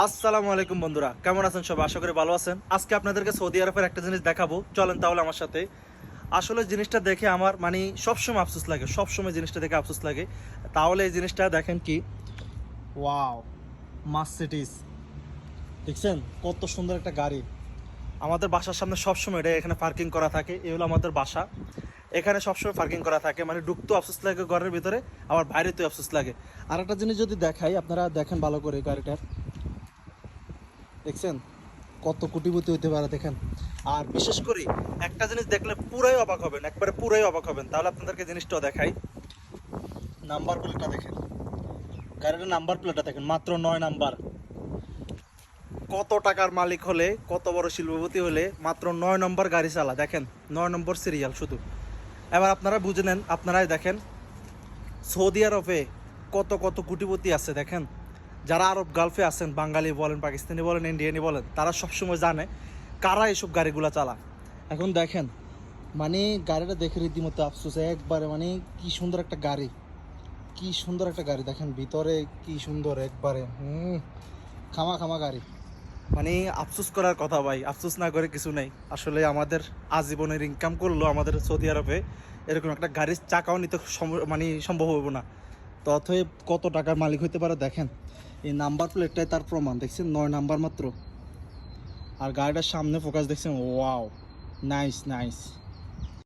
আসসালামু আলাইকুম বন্ধুরা, কেমন আছেন সবাই? আশা করি ভালো আছেন। আজকে আপনাদেরকে সৌদি আরবের একটা জিনিস দেখাবো, চলেন তাহলে আমার সাথে। আসলে জিনিসটা দেখে আমার সবসময় আফসোস লাগে, সবসময় জিনিসটা দেখে আফসোস লাগে। তাহলে এই জিনিসটা দেখেন কি, ওয়াও, মার্সিডিজ। দেখছেন কত সুন্দর একটা গাড়ি। আমাদের বাসার সামনে সবসময় এটা এখানে পার্কিং করা থাকে। এই হলো আমাদের বাসা, এখানে সবসময় পার্কিং করা থাকে। ঢুকতেও আফসোস লাগে ঘরের ভিতরে, আবার বাইরেতেও আফসোস লাগে। আর একটা জিনিস যদি দেখাই, আপনারা দেখেন ভালো করে গাড়িটার, দেখছেন কত কোটিপতি হইতে পারে দেখেন। আর বিশেষ করে একটা জিনিস দেখলে পুরাই অবাক হবেন, একবারে পুরাই অবাক হবেন। তাহলে আপনাদেরকে জিনিসটাও দেখাই। নাম্বার প্লেটটা দেখেন, গাড়িটার নাম্বার প্লেটটা দেখেন, মাত্র 9 নাম্বার। কত টাকার মালিক হলে, কত বড় শিল্পপতি হলে মাত্র 9 নম্বর গাড়ি চালা, দেখেন 9 নম্বর সিরিয়াল শুধু। এবার আপনারা বুঝে নেন, আপনারাই দেখেন সৌদি আরবে কত কত কোটিপতি আছে দেখেন। যারা আরব গালফে আছেন, বাঙালি বলেন, পাকিস্তানি বলেন, ইন্ডিয়ানি বলেন, তারা সবসময় জানে কারা এসব গাড়িগুলো চালা। এখন দেখেন গাড়িটা দেখে রীতিমতো আফসোস একবারে। কি সুন্দর একটা গাড়ি, কি সুন্দর একটা গাড়ি দেখেন, ভিতরে কি সুন্দর একবারে। খামা খামা গাড়ি। আফসোস করার কথা ভাই, আফসোস না করে কিছু নেই। আসলে আমাদের আজীবনের ইনকাম করলো আমাদের সৌদি আরবে, এরকম একটা গাড়ির চাকাও নিতে সম্ভব হবে না। তো অতএব কত টাকার মালিক হইতে পারে দেখেন। এই নাম্বার প্লেটটাই তার প্রমাণ, দেখছেন 9 নাম্বার মাত্র। আর গাড়িটার সামনে ফোকাস দেখছেন, ওয়াও, নাইস নাইস।